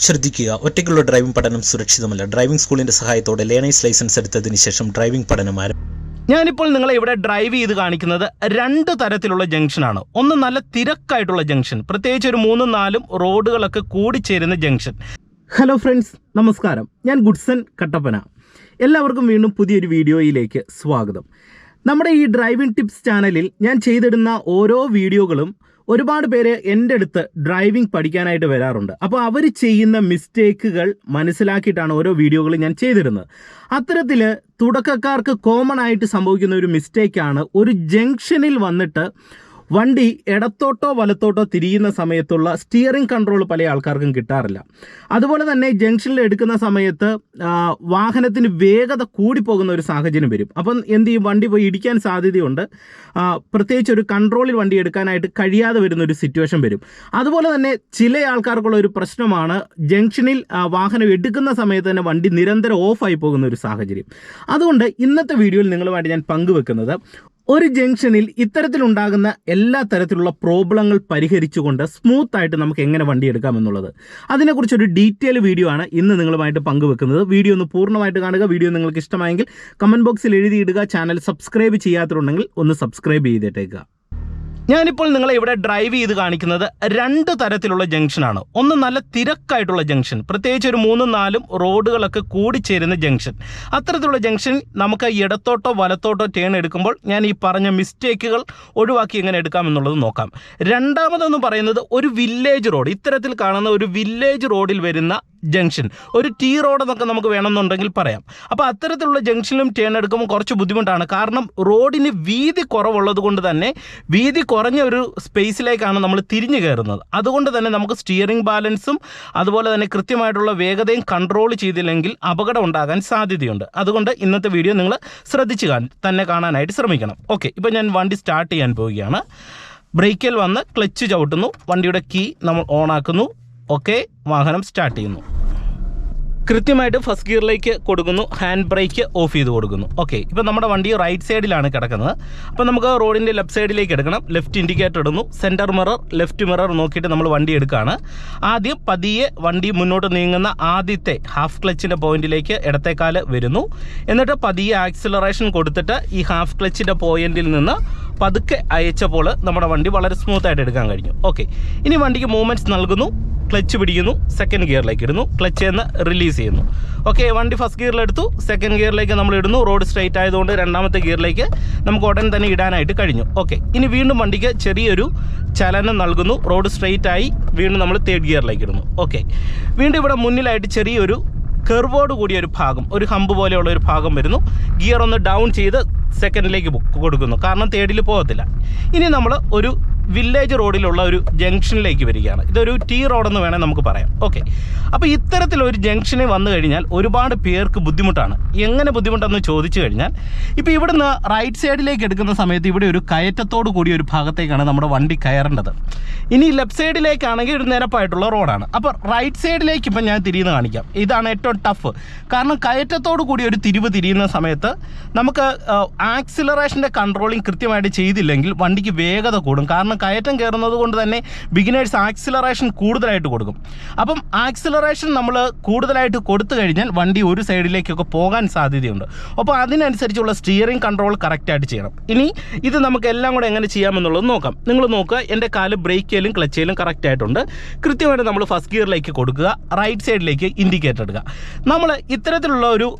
ശ്രദ്ധിക്കുക, ഒറ്റയ്ക്കുള്ള ഡ്രൈവിംഗ് പഠനം സുരക്ഷിതമല്ല. ഡ്രൈവിംഗ് സ്കൂളിന്റെ സഹായത്തോടെ ലേണേഴ്സ് ലൈസൻസ് എടുത്തതിന് ശേഷം ഡ്രൈവിംഗ് പഠനം ഞാനിപ്പോൾ നിങ്ങളെ ഇവിടെ ഡ്രൈവ് ചെയ്ത് കാണിക്കുന്നത് രണ്ട് തരത്തിലുള്ള ജംഗ്ഷനാണ്. ഒന്ന് നല്ല തിരക്കായിട്ടുള്ള ജംഗ്ഷൻ, പ്രത്യേകിച്ച് ഒരു 3-4 റോഡുകളൊക്കെ കൂടിച്ചേരുന്ന ജംഗ്ഷൻ. ഹലോ ഫ്രണ്ട്സ്, നമസ്കാരം. ഞാൻ ഗുഡ്സൺ കട്ടപ്പന. എല്ലാവർക്കും വീണ്ടും പുതിയൊരു വീഡിയോയിലേക്ക് സ്വാഗതം. നമ്മുടെ ഈ ഡ്രൈവിംഗ് ടിപ്സ് ചാനലിൽ ഞാൻ ചെയ്തിടുന്ന ഓരോ വീഡിയോകളും ഒരുപാട് പേര് എൻ്റെ അടുത്ത് ഡ്രൈവിംഗ് പഠിക്കാനായിട്ട് വരാറുണ്ട്. അപ്പോൾ അവർ ചെയ്യുന്ന മിസ്റ്റേക്കുകൾ മനസ്സിലാക്കിയിട്ടാണ് ഓരോ വീഡിയോകളും ഞാൻ ചെയ്തിരുന്നത്. അത്തരത്തിൽ തുടക്കക്കാർക്ക് കോമൺ ആയിട്ട് സംഭവിക്കുന്ന ഒരു മിസ്റ്റേക്കാണ് ഒരു ജംഗ്ഷനിൽ വന്നിട്ട് വണ്ടി ഇടത്തോട്ടോ വലത്തോട്ടോ തിരിയുന്ന സമയത്തുള്ള സ്റ്റിയറിംഗ് കൺട്രോൾ പല ആൾക്കാർക്കും കിട്ടാറില്ല. അതുപോലെ തന്നെ ജംഗ്ഷനിൽ എടുക്കുന്ന സമയത്ത് വാഹനത്തിന് വേഗത കൂടിപ്പോകുന്ന ഒരു സാഹചര്യം വരും. അപ്പം എന്ത് ചെയ്യും, വണ്ടി പോയി ഇടിക്കാൻ സാധ്യതയുണ്ട്. പ്രത്യേകിച്ച് ഒരു കൺട്രോളിൽ വണ്ടി എടുക്കാനായിട്ട് കഴിയാതെ വരുന്ന ഒരു സിറ്റുവേഷൻ വരും. അതുപോലെ തന്നെ ചില ആൾക്കാർക്കുള്ള ഒരു പ്രശ്നമാണ് ജംഗ്ഷനിൽ വാഹനം എടുക്കുന്ന സമയത്ത് തന്നെ വണ്ടി നിരന്തരം ഓഫായി പോകുന്ന ഒരു സാഹചര്യം. അതുകൊണ്ട് ഇന്നത്തെ വീഡിയോയിൽ നിങ്ങളുമായിട്ട് ഞാൻ പങ്കുവെക്കുന്നത് ഒരു ജംഗ്ഷനിൽ ഇത്തരത്തിലുണ്ടാകുന്ന എല്ലാ തരത്തിലുള്ള പ്രോബ്ലങ്ങൾ പരിഹരിച്ചുകൊണ്ട് സ്മൂത്ത് ആയിട്ട് നമുക്ക് എങ്ങനെ വണ്ടി എടുക്കാമെന്നുള്ളത്, അതിനെക്കുറിച്ചൊരു ഡീറ്റെയിൽ വീഡിയോ ആണ് ഇന്ന് നിങ്ങളുമായിട്ട് പങ്കുവെക്കുന്നത്. വീഡിയോ ഒന്ന് പൂർണ്ണമായിട്ട് കാണുക. വീഡിയോ നിങ്ങൾക്ക് ഇഷ്ടമായെങ്കിൽ കമൻറ്റ് ബോക്സിൽ എഴുതിയിടുക. ചാനൽ സബ്സ്ക്രൈബ് ചെയ്യാത്തതുണ്ടെങ്കിൽ ഒന്ന് സബ്സ്ക്രൈബ് ചെയ്തിട്ടേക്കുക. ഞാനിപ്പോൾ നിങ്ങളെ ഇവിടെ ഡ്രൈവ് ചെയ്ത് കാണിക്കുന്നത് രണ്ട് തരത്തിലുള്ള ജംഗ്ഷനാണ്. ഒന്ന് നല്ല തിരക്കായിട്ടുള്ള ജംഗ്ഷൻ, പ്രത്യേകിച്ച് ഒരു 3-4 റോഡുകളൊക്കെ കൂടിച്ചേരുന്ന ജംഗ്ഷൻ. അത്തരത്തിലുള്ള ജംഗ്ഷൻ നമുക്ക് ഇടത്തോട്ടോ വലത്തോട്ടോ ടേൺ എടുക്കുമ്പോൾ ഞാൻ ഈ പറഞ്ഞ മിസ്റ്റേക്കുകൾ ഒഴിവാക്കി എങ്ങനെ എടുക്കാമെന്നുള്ളത് നോക്കാം. രണ്ടാമതെന്ന് പറയുന്നത് ഒരു വില്ലേജ് റോഡ്, ഇത്തരത്തിൽ കാണുന്ന ഒരു വില്ലേജ് റോഡിൽ വരുന്ന ജംഗ്ഷൻ, ഒരു ടീ റോഡ് എന്നൊക്കെ നമുക്ക് വേണമെന്നുണ്ടെങ്കിൽ പറയാം. അപ്പോൾ അത്തരത്തിലുള്ള ജംഗ്ഷനിലും ടേൺ എടുക്കുമ്പോൾ കുറച്ച് ബുദ്ധിമുട്ടാണ്. കാരണം റോഡിന് വീതി കുറവുള്ളത് കൊണ്ട് തന്നെ വീതി കുറഞ്ഞ ഒരു സ്പേസിലേക്കാണ് നമ്മൾ തിരിഞ്ഞു കയറുന്നത്. അതുകൊണ്ട് തന്നെ നമുക്ക് സ്റ്റിയറിംഗ് ബാലൻസും അതുപോലെ തന്നെ കൃത്യമായിട്ടുള്ള വേഗതയും കൺട്രോൾ ചെയ്തില്ലെങ്കിൽ അപകടം ഉണ്ടാകാൻ സാധ്യതയുണ്ട്. അതുകൊണ്ട് ഇന്നത്തെ വീഡിയോ നിങ്ങൾ ശ്രദ്ധിച്ച് തന്നെ കാണാനായിട്ട് ശ്രമിക്കണം. ഓക്കെ, ഇപ്പോൾ ഞാൻ വണ്ടി സ്റ്റാർട്ട് ചെയ്യാൻ പോവുകയാണ്. ബ്രേക്കിൽ വന്ന് ക്ലച്ച് ചവിട്ടുന്നു, വണ്ടിയുടെ കീ നമ്മൾ ഓണാക്കുന്നു. ഓക്കെ, വാഹനം സ്റ്റാർട്ട് ചെയ്യുന്നു. കൃത്യമായിട്ട് ഫസ്റ്റ് ഗിയറിലേക്ക് കൊടുക്കുന്നു, ഹാൻഡ് ബ്രേക്ക് ഓഫ് ചെയ്ത് കൊടുക്കുന്നു. ഓക്കെ, ഇപ്പോൾ നമ്മുടെ വണ്ടി റൈറ്റ് സൈഡിലാണ് കിടക്കുന്നത്. അപ്പോൾ നമുക്ക് റോഡിൻ്റെ ലെഫ്റ്റ് സൈഡിലേക്ക് എടുക്കണം. ലെഫ്റ്റ് ഇൻഡിക്കേറ്റർ ഇടുന്നു, സെൻറ്റർ മിറർ, ലെഫ്റ്റ് മിറർ നോക്കിയിട്ട് നമ്മൾ വണ്ടി എടുക്കുകയാണ്. ആദ്യം പതിയെ വണ്ടി മുന്നോട്ട് നീങ്ങുന്ന ആദ്യത്തെ ഹാഫ് ക്ലച്ചിൻ്റെ പോയിന്റിലേക്ക് ഇടത്തേക്കാല് വരുന്നു. എന്നിട്ട് പതിയെ ആക്സിലറേഷൻ കൊടുത്തിട്ട് ഈ ഹാഫ് ക്ലച്ചിൻ്റെ പോയിന്റിൽ നിന്ന് പതുക്കെ അയച്ചപ്പോൾ നമ്മുടെ വണ്ടി വളരെ സ്മൂത്തായിട്ട് എടുക്കാൻ കഴിഞ്ഞു. ഓക്കെ, ഇനി വണ്ടിക്ക് മൂവ്മെൻറ്റ്സ് നൽകുന്നു, ക്ലച്ച് പിടിക്കുന്നു, സെക്കൻഡ് ഗിയറിലേക്ക് ഇടുന്നു, ക്ലച്ച് എന്ന് റിലീസ് ചെയ്യുന്നു. ഓക്കെ, വണ്ടി ഫസ്റ്റ് ഗിയറിലെടുത്തു, സെക്കൻഡ് ഗിയറിലേക്ക് നമ്മൾ ഇടുന്നു. റോഡ് സ്ട്രൈറ്റ് ആയതുകൊണ്ട് രണ്ടാമത്തെ ഗിയറിലേക്ക് നമുക്ക് ഉടൻ തന്നെ ഇടാനായിട്ട് കഴിഞ്ഞു. ഓക്കെ, ഇനി വീണ്ടും വണ്ടിക്ക് ചെറിയൊരു ചലനം നൽകുന്നു, റോഡ് സ്ട്രൈറ്റ് ആയി വീണ്ടും നമ്മൾ തേർഡ് ഗിയറിലേക്ക് ഇടുന്നു. ഓക്കെ, വീണ്ടും ഇവിടെ മുന്നിലായിട്ട് ചെറിയൊരു കെർവോട് കൂടിയ ഒരു ഭാഗം, ഒരു ഹമ്പ് പോലെയുള്ള ഒരു ഭാഗം വരുന്നു. ഗിയർ ഒന്ന് ഡൗൺ ചെയ്ത് സെക്കൻഡിലേക്ക് കൊടുക്കുന്നു, കാരണം തേർഡിൽ പോകത്തില്ല. ഇനി നമ്മൾ ഒരു വില്ലേജ് റോഡിലുള്ള ഒരു ജംഗ്ഷനിലേക്ക് വരികയാണ്. ഇതൊരു ടീ റോഡെന്ന് വേണേൽ നമുക്ക് പറയാം. ഓക്കെ, അപ്പോൾ ഇത്തരത്തിലൊരു ജംഗ്ഷനിൽ വന്നു കഴിഞ്ഞാൽ ഒരുപാട് പേർക്ക് ബുദ്ധിമുട്ടാണ്. എങ്ങനെ ബുദ്ധിമുട്ടെന്ന് ചോദിച്ചു കഴിഞ്ഞാൽ, ഇപ്പോൾ ഇവിടുന്ന് റൈറ്റ് സൈഡിലേക്ക് എടുക്കുന്ന സമയത്ത് ഇവിടെ ഒരു കയറ്റത്തോട് കൂടിയ ഒരു ഭാഗത്തേക്കാണ് നമ്മുടെ വണ്ടി കയറേണ്ടത്. ഇനി ലെഫ്റ്റ് സൈഡിലേക്കാണെങ്കിൽ ഒരു നിരപ്പായിട്ടുള്ള റോഡാണ്. അപ്പോൾ റൈറ്റ് സൈഡിലേക്ക് ഇപ്പം ഞാൻ തിരിയുന്ന കാണിക്കാം. ഇതാണ് ഏറ്റവും ടഫ്. കാരണം കയറ്റത്തോട് കൂടി ഒരു തിരിയുന്ന സമയത്ത് നമുക്ക് ആക്സിലറേഷൻ്റെ കൺട്രോളിങ് കൃത്യമായിട്ട് ചെയ്തില്ലെങ്കിൽ വണ്ടിക്ക് വേഗത കൂടും. കാരണം കയറ്റം കയറുന്നത് കൊണ്ട് തന്നെ ബിഗിനേഴ്സ് ആക്സിലറേഷൻ കൂടുതലായിട്ട് കൊടുക്കും. അപ്പം ആക്സിലറേഷൻ നമ്മൾ കൂടുതലായിട്ട് കൊടുത്തു കഴിഞ്ഞാൽ വണ്ടി ഒരു സൈഡിലേക്കൊക്കെ പോകാൻ സാധ്യതയുണ്ട്. അപ്പോൾ അതിനനുസരിച്ചുള്ള സ്റ്റിയറിംഗ് കൺട്രോൾ കറക്റ്റായിട്ട് ചെയ്യണം. ഇനി ഇത് നമുക്ക് എല്ലാം കൂടെ എങ്ങനെ ചെയ്യാമെന്നുള്ളത് നോക്കാം. നിങ്ങൾ നോക്കുക, എൻ്റെ കാല് ബ്രേക്കിലും ക്ലച്ചിലും കറക്റ്റായിട്ടുണ്ട്. കൃത്യമായിട്ട് നമ്മൾ ഫസ്റ്റ് ഗിയറിലേക്ക് കൊടുക്കുക, റൈറ്റ് സൈഡിലേക്ക് ഇൻഡിക്കേറ്റർ എടുക്കുക. നമ്മൾ ഇത്തരത്തിലുള്ള ഒരു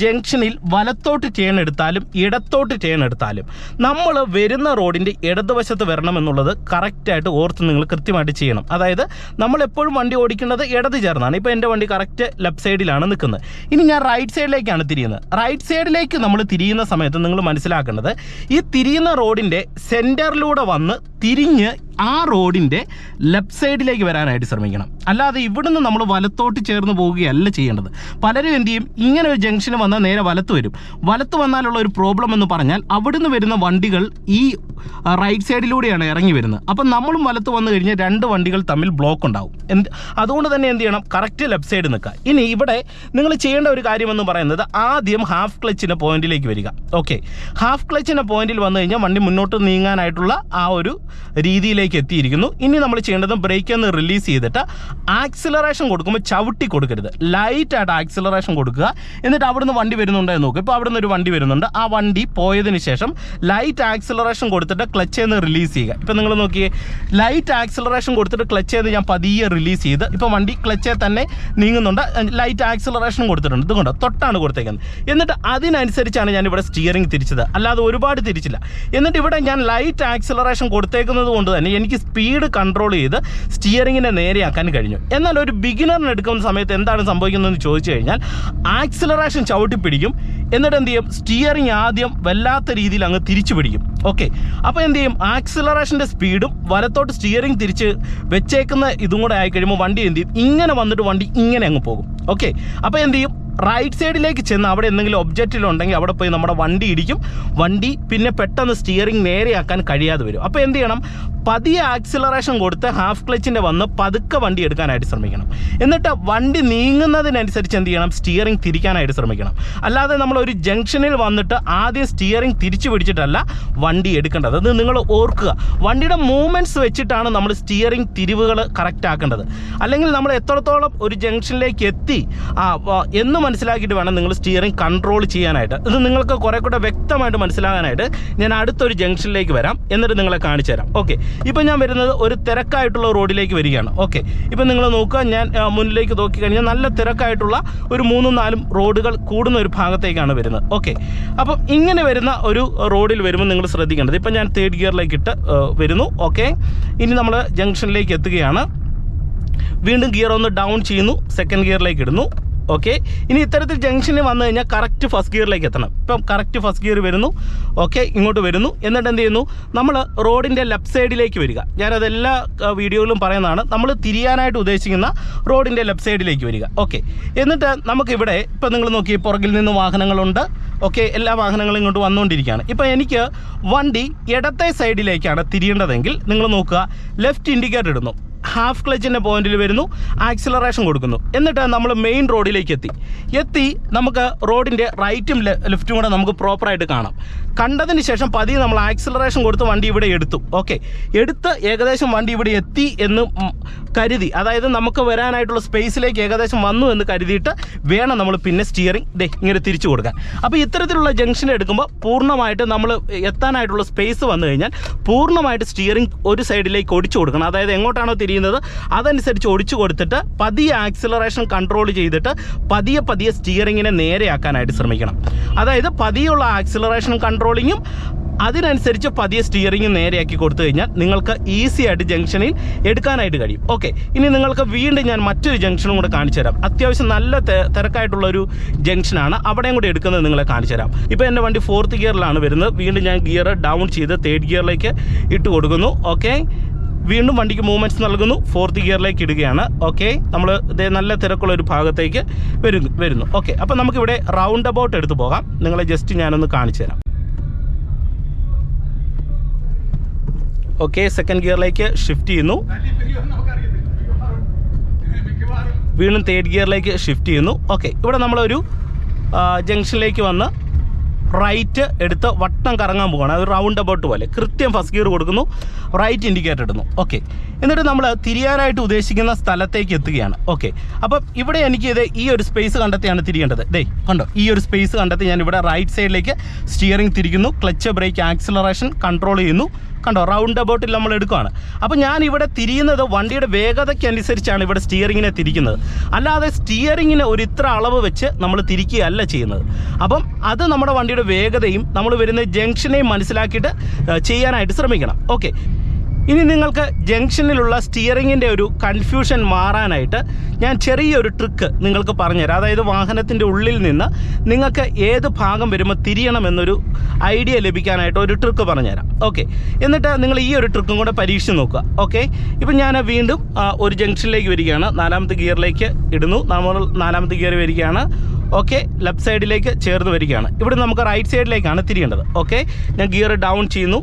ജംഗ്ഷനിൽ വലത്തോട്ട് ടേൺ എടുത്താലും ഇടത്തോട്ട് ടേൺ എടുത്താലും നമ്മൾ വരുന്ന റോഡിൻ്റെ ഇടതുവശത്ത് വരണമെന്നുള്ളത് കറക്റ്റായിട്ട് ഓർത്ത് നിങ്ങൾ കൃത്യമായിട്ട് ചെയ്യണം. അതായത് നമ്മൾ എപ്പോഴും വണ്ടി ഓടിക്കേണ്ടത് ഇടത് ചേർന്നാണ്. ഇപ്പോൾ എൻ്റെ വണ്ടി കറക്റ്റ് ലെഫ്റ്റ് സൈഡിലാണ് നിൽക്കുന്നത്. ഇനി ഞാൻ റൈറ്റ് സൈഡിലേക്കാണ് തിരിയുന്നത്. റൈറ്റ് സൈഡിലേക്ക് നമ്മൾ തിരിയുന്ന സമയത്ത് നിങ്ങൾ മനസ്സിലാക്കേണ്ടത്, ഈ തിരിയുന്ന റോഡിൻ്റെ സെൻറ്ററിലൂടെ വന്ന് തിരിഞ്ഞ് ആ റോഡിൻ്റെ ലെഫ്റ്റ് സൈഡിലേക്ക് വരാനായിട്ട് ശ്രമിക്കണം. അല്ലാതെ ഇവിടുന്ന് നമ്മൾ വലത്തോട്ട് ചേർന്ന് പോവുകയല്ല ചെയ്യേണ്ടത്. പലരും എന്ത് ചെയ്യും, ഇങ്ങനെ ഒരു ജംഗ്ഷന് വന്നാൽ നേരെ വലത്ത് വരും. വലത്ത് വന്നാലുള്ള ഒരു പ്രോബ്ലം എന്ന് പറഞ്ഞാൽ അവിടുന്ന് വരുന്ന വണ്ടികൾ ഈ റൈറ്റ് സൈഡിലൂടെയാണ് ഇറങ്ങി വരുന്നത്. അപ്പം നമ്മളും വലത്ത് വന്നു കഴിഞ്ഞാൽ രണ്ട് വണ്ടികൾ തമ്മിൽ ബ്ലോക്ക് ഉണ്ടാവും. അതുകൊണ്ട് തന്നെ എന്ത് ചെയ്യണം, കറക്റ്റ് ലെഫ്റ്റ് സൈഡ് നിൽക്കുക. ഇനി ഇവിടെ നിങ്ങൾ ചെയ്യേണ്ട ഒരു കാര്യമെന്ന് പറയുന്നത്, ആദ്യം ഹാഫ് ക്ലച്ചിൻ്റെ പോയിന്റിലേക്ക് വരിക. ഓക്കെ, ഹാഫ് ക്ലച്ചിൻ്റെ പോയിന്റിൽ വന്നു കഴിഞ്ഞാൽ വണ്ടി മുന്നോട്ട് നീങ്ങാനായിട്ടുള്ള ആ ഒരു രീതിയിലേക്ക് സ്റ്റേജിലേക്ക് എത്തിയിരിക്കുന്നു. ഇനി നമ്മൾ ചെയ്യേണ്ടത് ബ്രേക്കിൽ നിന്ന് റിലീസ് ചെയ്തിട്ട് ആക്സിലറേഷൻ കൊടുക്കുമ്പോൾ ചവിട്ടി കൊടുക്കരുത്, ലൈറ്റായിട്ട് ആക്സിലറേഷൻ കൊടുക്കുക. എന്നിട്ട് അവിടുന്ന് വണ്ടി വരുന്നുണ്ടോ എന്ന് നോക്കുക. ഇപ്പോൾ അവിടുന്ന് ഒരു വണ്ടി വരുന്നുണ്ട്. ആ വണ്ടി പോയതിന് ശേഷം ലൈറ്റ് ആക്സിലറേഷൻ കൊടുത്തിട്ട് ക്ലച്ചിൽ നിന്ന് റിലീസ് ചെയ്യുക. ഇപ്പോൾ നിങ്ങൾ നോക്കിയേ, ലൈറ്റ് ആക്സിലറേഷൻ കൊടുത്തിട്ട് ക്ലച്ചിൽ നിന്ന് ഞാൻ പതിയെ റിലീസ് ചെയ്ത് ഇപ്പോൾ വണ്ടി ക്ലച്ചിൽ തന്നെ നീങ്ങുന്നുണ്ട്. ലൈറ്റ് ആക്സിലറേഷൻ കൊടുത്തിട്ടുണ്ട്, ഇതുകൊണ്ട് തൊട്ടാണ് കൊടുത്തേക്കുന്നത്. എന്നിട്ട് അതിനനുസരിച്ചാണ് ഞാൻ ഇവിടെ സ്റ്റിയറിംഗ് തിരിച്ചത്, അല്ലാതെ ഒരുപാട് തിരിച്ചില്ല. എന്നിട്ട് ഇവിടെ ഞാൻ ലൈറ്റ് ആക്സിലറേഷൻ കൊടുത്തേക്കുന്നത് കൊണ്ട് തന്നെ എനിക്ക് സ്പീഡ് കൺട്രോൾ ചെയ്ത് സ്റ്റിയറിങ്ങിനെ നേരെയാക്കാൻ കഴിഞ്ഞു. എന്നാൽ ഒരു ബിഗിനറിന് എടുക്കുന്ന സമയത്ത് എന്താണ് സംഭവിക്കുന്നതെന്ന് ചോദിച്ചു കഴിഞ്ഞാൽ ആക്സിലറേഷൻ ചവിട്ടി പിടിക്കും, എന്നിട്ട് എന്ത് ചെയ്യും, സ്റ്റിയറിംഗ് ആദ്യം വല്ലാത്ത രീതിയിൽ അങ്ങ് തിരിച്ചു പിടിക്കും. ഓക്കെ, അപ്പോൾ എന്ത് ചെയ്യും, ആക്സിലറേഷൻ്റെ സ്പീഡും വലത്തോട്ട് സ്റ്റിയറിംഗ് തിരിച്ച് വെച്ചേക്കുന്ന ഇതും കൂടെ ആയി കഴിയുമ്പോൾ വണ്ടി എന്ത് ചെയ്യും, ഇങ്ങനെ വന്നിട്ട് വണ്ടി ഇങ്ങനെ അങ്ങ് പോകും. ഓക്കെ, അപ്പോൾ എന്ത് ചെയ്യും, റൈറ്റ് സൈഡിലേക്ക് ചെന്ന് അവിടെ എന്തെങ്കിലും ഒബ്ജക്റ്റിലുണ്ടെങ്കിൽ അവിടെ പോയി നമ്മുടെ വണ്ടി ഇടിക്കും. വണ്ടി പിന്നെ പെട്ടെന്ന് സ്റ്റിയറിംഗ് നേരെയാക്കാൻ കഴിയാതെ വരും. അപ്പോൾ എന്ത് ചെയ്യണം, പതിയെ ആക്സിലറേഷൻ കൊടുത്ത് ഹാഫ് ക്ലച്ചിൻ്റെ വന്ന് പതുക്കെ വണ്ടി എടുക്കാനായിട്ട് ശ്രമിക്കണം. എന്നിട്ട് വണ്ടി നീങ്ങുന്നതിനനുസരിച്ച് എന്ത് ചെയ്യണം, സ്റ്റിയറിംഗ് തിരിക്കാനായിട്ട് ശ്രമിക്കണം. അല്ലാതെ നമ്മളൊരു ജംഗ്ഷനിൽ വന്നിട്ട് ആദ്യം സ്റ്റിയറിംഗ് തിരിച്ചു പിടിച്ചിട്ടല്ല വണ്ടി എടുക്കേണ്ടത്. അത് നിങ്ങൾ ഓർക്കുക. വണ്ടിയുടെ മൂവ്മെൻറ്റ്സ് വെച്ചിട്ടാണ് നമ്മൾ സ്റ്റിയറിംഗ് തിരിവുകൾ കറക്റ്റ് ആക്കേണ്ടത്. അല്ലെങ്കിൽ നമ്മൾ എത്രത്തോളം ഒരു ജംഗ്ഷനിലേക്ക് എത്തി എന്ന് മനസ്സിലാക്കിയിട്ട് വേണം നിങ്ങൾ സ്റ്റിയറിംഗ് കൺട്രോൾ ചെയ്യാനായിട്ട്. ഇത് നിങ്ങൾക്ക് കുറേ കൂടെ വ്യക്തമായിട്ട് മനസ്സിലാകാനായിട്ട് ഞാൻ അടുത്തൊരു ജംഗ്ഷനിലേക്ക് വരാം, എന്നിട്ട് നിങ്ങളെ കാണിച്ചു തരാം. ഓക്കെ, ഇപ്പോൾ ഞാൻ വരുന്നത് ഒരു തിരക്കായിട്ടുള്ള റോഡിലേക്ക് വരികയാണ്. ഓക്കെ, ഇപ്പോൾ നിങ്ങൾ നോക്കുക, ഞാൻ മുന്നിലേക്ക് നോക്കിക്കഴിഞ്ഞാൽ നല്ല തിരക്കായിട്ടുള്ള ഒരു 3-4 റോഡുകൾ കൂടുന്ന ഒരു ഭാഗത്തേക്കാണ് വരുന്നത്. ഓക്കെ, അപ്പം ഇങ്ങനെ വരുന്ന ഒരു റോഡിൽ വരുമ്പോൾ നിങ്ങൾ ശ്രദ്ധിക്കേണ്ടത്, ഇപ്പം ഞാൻ തേർഡ് ഗിയറിലേക്ക് ഇട്ട് വരുന്നു. ഓക്കെ, ഇനി നമ്മൾ ജംഗ്ഷനിലേക്ക് എത്തുകയാണ്. വീണ്ടും ഗിയർ ഒന്ന് ഡൗൺ ചെയ്യുന്നു, സെക്കൻഡ് ഗിയറിലേക്ക് ഇടുന്നു. ഓക്കെ, ഇനി ഇത്തരത്തിൽ ജംഗ്ഷനിൽ വന്നു കഴിഞ്ഞാൽ കറക്റ്റ് ഫസ്റ്റ് ഗിയറിലേക്ക് എത്തണം. ഇപ്പം കറക്റ്റ് ഫസ്റ്റ് ഗിയർ വരുന്നു. ഓക്കെ, ഇങ്ങോട്ട് വരുന്നു. എന്നിട്ട് എന്ത് ചെയ്യുന്നു, നമ്മൾ റോഡിൻ്റെ ലെഫ്റ്റ് സൈഡിലേക്ക് വരിക. ഞാനത് എല്ലാ വീഡിയോയിലും പറയുന്നതാണ്, നമ്മൾ തിരിയാനായിട്ട് ഉദ്ദേശിക്കുന്ന റോഡിൻ്റെ ലെഫ്റ്റ് സൈഡിലേക്ക് വരിക. ഓക്കെ, എന്നിട്ട് നമുക്കിവിടെ ഇപ്പം നിങ്ങൾ നോക്കി, പുറകിൽ നിന്ന് വാഹനങ്ങളുണ്ട്. ഓക്കെ, എല്ലാ വാഹനങ്ങളും ഇങ്ങോട്ട് വന്നുകൊണ്ടിരിക്കുകയാണ്. ഇപ്പോൾ എനിക്ക് വണ്ടി ഇടത്തെ സൈഡിലേക്കാണ് തിരിയേണ്ടതെങ്കിൽ നിങ്ങൾ നോക്കുക, ലെഫ്റ്റ് ഇൻഡിക്കേറ്റർ ഇടുന്നു, ഹാഫ് ക്ലച്ചിൻ്റെ പോയിന്റിൽ വരുന്നു, ആക്സിലറേഷൻ കൊടുക്കുന്നു. എന്നിട്ട് നമ്മൾ മെയിൻ റോഡിലേക്ക് എത്തി നമുക്ക് റോഡിൻ്റെ റൈറ്റും ലെഫ്റ്റും കൂടെ നമുക്ക് പ്രോപ്പറായിട്ട് കാണാം. കണ്ടതിന് ശേഷം പതിയെ നമ്മൾ ആക്സിലറേഷൻ കൊടുത്ത് വണ്ടി ഇവിടെ എടുത്തു. ഓക്കെ, എടുത്ത് ഏകദേശം വണ്ടി ഇവിടെ എത്തി എന്ന് കരുതി, അതായത് നമുക്ക് വരാനായിട്ടുള്ള സ്പേസിലേക്ക് ഏകദേശം വന്നു എന്ന് കരുതിയിട്ട് വേണം നമ്മൾ പിന്നെ സ്റ്റിയറിംഗ് ഇങ്ങനെ തിരിച്ചു കൊടുക്കാൻ. അപ്പോൾ ഇത്തരത്തിലുള്ള ജംഗ്ഷൻ എടുക്കുമ്പോൾ പൂർണ്ണമായിട്ട് നമ്മൾ എത്താനായിട്ടുള്ള സ്പേസ് വന്നു കഴിഞ്ഞാൽ പൂർണ്ണമായിട്ട് സ്റ്റിയറിംഗ് ഒരു സൈഡിലേക്ക് ഒടിച്ചു കൊടുക്കണം. അതായത് എങ്ങോട്ടാണോ തിരിയുന്നത് അതനുസരിച്ച് ഒടിച്ചു കൊടുത്തിട്ട് പതിയെ ആക്സിലറേഷൻ കൺട്രോൾ ചെയ്തിട്ട് പതിയെ സ്റ്റിയറിങ്ങിനെ നേരെയാക്കാനായിട്ട് ശ്രമിക്കണം. അതായത് പതിയുള്ള ആക്സിലറേഷൻ കൺട്രോളിങ്ങും അതിനനുസരിച്ച് പതിയെ സ്റ്റിയറിംഗ് നേരെയാക്കി കൊടുത്തു കഴിഞ്ഞാൽ നിങ്ങൾക്ക് ഈസി ആയിട്ട് ജംഗ്ഷനിൽ എടുക്കാനായിട്ട് കഴിയും. ഓക്കെ, ഇനി നിങ്ങൾക്ക് വീണ്ടും ഞാൻ മറ്റൊരു ജംഗ്ഷനും കൂടെ കാണിച്ചു തരാം. അത്യാവശ്യം നല്ല തിരക്കായിട്ടുള്ളൊരു ജംഗ്ഷനാണ്, അവിടെയും കൂടെ എടുക്കുന്നത് നിങ്ങളെ കാണിച്ചു തരാം. ഇപ്പോൾ എൻ്റെ വണ്ടി ഫോർത്ത് ഗിയറിലാണ് വരുന്നത്. വീണ്ടും ഞാൻ ഗിയർ ഡൗൺ ചെയ്ത് തേർഡ് ഗിയറിലേക്ക് ഇട്ട് കൊടുക്കുന്നു. ഓക്കെ, വീണ്ടും വണ്ടിക്ക് മൂവ്മെൻറ്റ്സ് നൽകുന്നു, ഫോർത്ത് ഗിയറിലേക്ക് ഇടുകയാണ്. ഓക്കെ, നമ്മൾ ഇതേ നല്ല തിരക്കുള്ള ഒരു ഭാഗത്തേക്ക് വരുന്നു. ഓക്കെ, അപ്പോൾ നമുക്കിവിടെ റൗണ്ട് അബൌട്ട് എടുത്ത് പോകാം. നിങ്ങളെ ജസ്റ്റ് ഞാനൊന്ന് കാണിച്ചു തരാം. ഓക്കെ, സെക്കൻഡ് ഗിയറിലേക്ക് ഷിഫ്റ്റ് ചെയ്യുന്നു, വീണ്ടും തേർഡ് ഗിയറിലേക്ക് ഷിഫ്റ്റ് ചെയ്യുന്നു. ഓക്കെ, ഇവിടെ നമ്മളൊരു ജംഗ്ഷനിലേക്ക് വന്ന് റൈറ്റ് എടുത്ത് വട്ടം കറങ്ങാൻ പോവുകയാണ്. അത് റൗണ്ട് അബൌട്ട് പോലെ കൃത്യം ഫസ്റ്റ് ഗിയർ കൊടുക്കുന്നു, റൈറ്റ് ഇൻഡിക്കേറ്റർ ഇടുന്നു. ഓക്കെ, എന്നിട്ട് നമ്മൾ തിരിയാനായിട്ട് ഉദ്ദേശിക്കുന്ന സ്ഥലത്തേക്ക് എത്തുകയാണ്. ഓക്കെ, അപ്പം ഇവിടെ എനിക്ക് ഈ ഒരു സ്പേസ് കണ്ടെത്തിയാണ് തിരിയേണ്ടത്. കണ്ടോ, ഈ ഒരു സ്പേസ് കണ്ടെത്തി ഞാൻ ഇവിടെ റൈറ്റ് സൈഡിലേക്ക് സ്റ്റിയറിംഗ് തിരിക്കുന്നു, ക്ലച്ച് ബ്രേക്ക് ആക്സിലറേഷൻ കൺട്രോൾ ചെയ്യുന്നു. കണ്ടോ, റൗണ്ട് അബൌട്ടിൽ നമ്മൾ എടുക്കുകയാണ്. അപ്പോൾ ഞാൻ ഇവിടെ തിരിയുന്നത് വണ്ടിയുടെ വേഗതയ്ക്ക് അനുസരിച്ചാണ് ഇവിടെ സ്റ്റിയറിങ്ങിനെ തിരിക്കുന്നത്, അല്ലാതെ സ്റ്റിയറിങ്ങിന് ഒരു ഇത്ര അളവ് വെച്ച് നമ്മൾ തിരിക്കുകയല്ല ചെയ്യുന്നത്. അപ്പം അത് നമ്മുടെ വണ്ടിയുടെ വേഗതയും നമ്മൾ വരുന്ന ജംഗ്ഷനെയും മനസ്സിലാക്കിയിട്ട് ചെയ്യാനായിട്ട് ശ്രമിക്കണം. ഓക്കെ, ഇനി നിങ്ങൾക്ക് ജംഗ്ഷനിലുള്ള സ്റ്റിയറിങ്ങിൻ്റെ ഒരു കൺഫ്യൂഷൻ മാറാനായിട്ട് ഞാൻ ചെറിയൊരു ട്രിക്ക് നിങ്ങൾക്ക് പറഞ്ഞുതരാം. അതായത് വാഹനത്തിൻ്റെ ഉള്ളിൽ നിന്ന് നിങ്ങൾക്ക് ഏത് ഭാഗം വരുമ്പോൾ തിരിയണമെന്നൊരു ഐഡിയ ലഭിക്കാനായിട്ട് ഒരു ട്രിക്ക് പറഞ്ഞുതരാം. ഓക്കെ, എന്നിട്ട് നിങ്ങൾ ഈ ഒരു ട്രിക്കും കൂടെ പരീക്ഷിച്ച് നോക്കുക. ഓക്കെ, ഇപ്പം ഞാൻ വീണ്ടും ഒരു ജംഗ്ഷനിലേക്ക് വരികയാണ്, 4ാമത്തെ ഗിയറിലേക്ക് ഇടുന്നു, നമ്മൾ 4ാമത്തെ ഗിയർ വരികയാണ്. ഓക്കെ, ലെഫ്റ്റ് സൈഡിലേക്ക് ചേർന്ന് വരികയാണ്. ഇവിടെ നമുക്ക് റൈറ്റ് സൈഡിലേക്കാണ് തിരിയേണ്ടത്. ഓക്കെ, ഞാൻ ഗിയർ ഡൗൺ ചെയ്യുന്നു,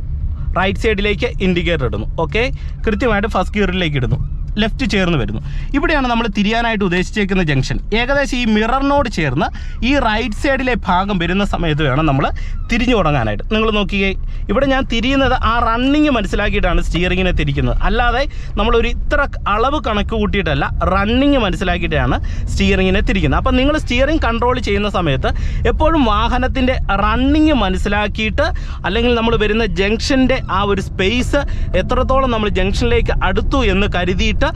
റൈറ്റ് സൈഡിലേക്ക് ഇൻഡിക്കേറ്റർ ഇടുന്നു. ഓക്കെ, കൃത്യമായിട്ട് ഫസ്റ്റ് ഗിയറിലേക്ക് ഇടുന്നു. ലെഫ്റ്റ് ചേർന്ന് വരുന്നു. ഇവിടെയാണ് നമ്മൾ തിരിയാനായിട്ട് ഉദ്ദേശിച്ചേക്കുന്ന ജംഗ്ഷൻ. ഏകദേശം ഈ മിററിനോട് ചേർന്ന് ഈ റൈറ്റ് സൈഡിലെ ഭാഗം വരുന്ന സമയത്ത് വേണം നമ്മൾ തിരിഞ്ഞു തുടങ്ങാനായിട്ട്. നിങ്ങൾ നോക്കിയേ, ഇവിടെ ഞാൻ തിരിയുന്നത് ആ റണ്ണിങ് മനസ്സിലാക്കിയിട്ടാണ് സ്റ്റിയറിങ്ങിനെ തിരിക്കുന്നത്. അല്ലാതെ നമ്മളൊരു ഇത്ര അളവ് കണക്ക് കൂട്ടിയിട്ടല്ല, റണ്ണിങ് മനസ്സിലാക്കിയിട്ടാണ് സ്റ്റിയറിങ്ങിനെ തിരിക്കുന്നത്. അപ്പം നിങ്ങൾ സ്റ്റിയറിംഗ് കൺട്രോൾ ചെയ്യുന്ന സമയത്ത് എപ്പോഴും വാഹനത്തിൻ്റെ റണ്ണിങ് മനസ്സിലാക്കിയിട്ട്, അല്ലെങ്കിൽ നമ്മൾ വരുന്ന ജംഗ്ഷൻ്റെ ആ ഒരു സ്പേസ് എത്രത്തോളം നമ്മൾ ജംഗ്ഷനിലേക്ക് അടുത്തു എന്ന് കരുതിയിട്ട്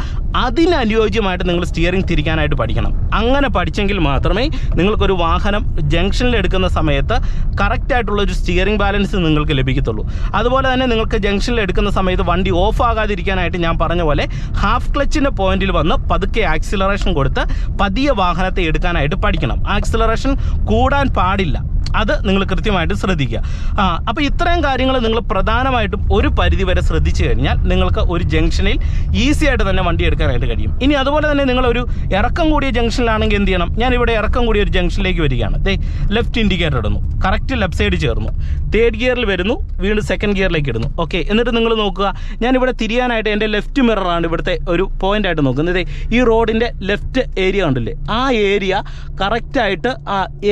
അതിനനുയോജ്യമായിട്ട് നിങ്ങൾ സ്റ്റിയറിംഗ് തിരിക്കാനായിട്ട് പഠിക്കണം. അങ്ങനെ പഠിച്ചെങ്കിൽ മാത്രമേ നിങ്ങൾക്കൊരു വാഹനം ജംഗ്ഷനിൽ എടുക്കുന്ന സമയത്ത് കറക്റ്റായിട്ടുള്ളൊരു സ്റ്റിയറിംഗ് ബാലൻസ് നിങ്ങൾക്ക് ലഭിക്കത്തുള്ളൂ. അതുപോലെ തന്നെ നിങ്ങൾക്ക് ജംഗ്ഷനിൽ എടുക്കുന്ന സമയത്ത് വണ്ടി ഓഫ് ആകാതിരിക്കാനായിട്ട് ഞാൻ പറഞ്ഞ പോലെ ഹാഫ് ക്ലച്ചിൻ്റെ പോയിന്റിൽ വന്ന് പതുക്കെ ആക്സിലറേഷൻ കൊടുത്ത് പതിയെ വാഹനത്തെ എടുക്കാനായിട്ട് പഠിക്കണം. ആക്സിലറേഷൻ കൂടാൻ പാടില്ല, അത് നിങ്ങൾ കൃത്യമായിട്ട് ശ്രദ്ധിക്കുക. അപ്പോൾ ഇത്രയും കാര്യങ്ങൾ നിങ്ങൾ പ്രധാനമായിട്ടും ഒരു പരിധി വരെ ശ്രദ്ധിച്ചു കഴിഞ്ഞാൽ നിങ്ങൾക്ക് ഒരു ജംഗ്ഷനിൽ ഈസി ആയിട്ട് തന്നെ വണ്ടി എടുക്കാനായിട്ട് കഴിയും. ഇനി അതുപോലെ തന്നെ നിങ്ങളൊരു ഇറക്കം കൂടിയ ജംഗ്ഷനിലാണെങ്കിൽ എന്ത് ചെയ്യണം? ഞാനിവിടെ ഇറക്കം കൂടിയ ഒരു ജംഗ്ഷനിലേക്ക് വരികയാണ്. ലെഫ്റ്റ് ഇൻഡിക്കേറ്റർ ഇടുന്നു, കറക്റ്റ് ലെഫ്റ്റ് സൈഡ് ചേർന്നു, തേർഡ് ഗിയറിൽ വരുന്നു, വീണ്ടും സെക്കൻഡ് ഗിയറിലേക്ക് ഇടുന്നു. ഓക്കെ, എന്നിട്ട് നിങ്ങൾ നോക്കുക, ഞാനിവിടെ തിരിയാനായിട്ട് എൻ്റെ ലെഫ്റ്റ് മിററാണ് ഇവിടുത്തെ ഒരു പോയിൻ്റ് ആയിട്ട് നോക്കുന്നത്. ഈ റോഡിൻ്റെ ലെഫ്റ്റ് ഏരിയ ഉണ്ടല്ലേ, ആ ഏരിയ കറക്റ്റായിട്ട്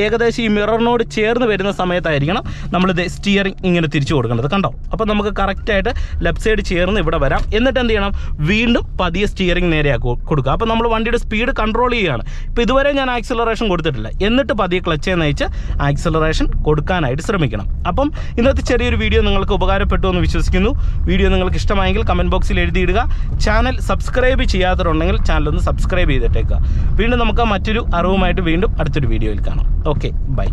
ഏകദേശം ഈ മിററിനോട് ചേർന്ന് വരുന്ന സമയത്തായിരിക്കണം നമ്മളിത് സ്റ്റിയറിംഗ് ഇങ്ങനെ തിരിച്ചു കൊടുക്കേണ്ടത്. കണ്ടോ? അപ്പോൾ നമുക്ക് കറക്റ്റായിട്ട് ലെഫ്റ്റ് സൈഡ് ചേർന്ന് ഇവിടെ വരാം. എന്നിട്ട് എന്ത് ചെയ്യണം? വീണ്ടും പതിയെ സ്റ്റിയറിംഗ് നേരെയാക്കി കൊടുക്കുക. അപ്പോൾ നമ്മൾ വണ്ടിയുടെ സ്പീഡ് കൺട്രോൾ ചെയ്യുകയാണ്. ഇപ്പോൾ ഇതുവരെ ഞാൻ ആക്സിലറേഷൻ കൊടുത്തിട്ടില്ല. എന്നിട്ട് പതിയെ ക്ലച്ച് നയിച്ച് ആക്സിലറേഷൻ കൊടുക്കാനായിട്ട് ശ്രമിക്കണം. അപ്പം ഇന്നത്തെ ചെറിയൊരു വീഡിയോ നിങ്ങൾക്ക് ഉപകാരപ്പെട്ടു എന്ന് വിശ്വസിക്കുന്നു. വീഡിയോ നിങ്ങൾക്ക് ഇഷ്ടമായെങ്കിൽ കമൻറ്റ് ബോക്സിൽ എഴുതിയിടുക. ചാനൽ സബ്സ്ക്രൈബ് ചെയ്യാത്തവരുണ്ടെങ്കിൽ ചാനൽ ഒന്ന് സബ്സ്ക്രൈബ് ചെയ്തിട്ടേക്കുക. വീണ്ടും നമുക്ക് മറ്റൊരു അറിവുമായിട്ട് വീണ്ടും അടുത്തൊരു വീഡിയോയിൽ കാണാം. Okay, by.